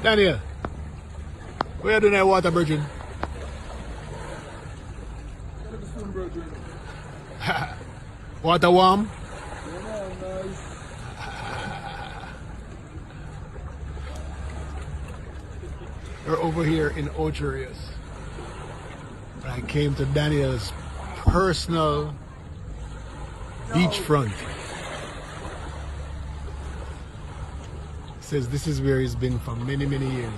Daniel, what you doing at water, Virgin? Water warm? We're over here in Ocherius. I came to Daniel's personal beachfront. Says this is where he's been for many, many years.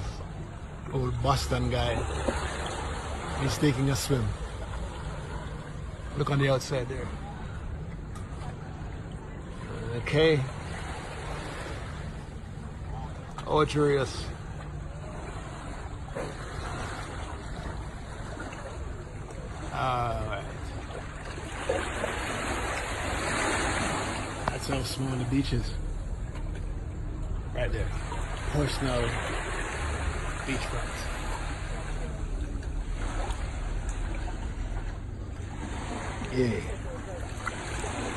Old Boston guy. He's taking a swim. Look on the outside there. Okay. Ocherius. Alright. That's how small the beach is. Right there. Personal beachfront. Yeah.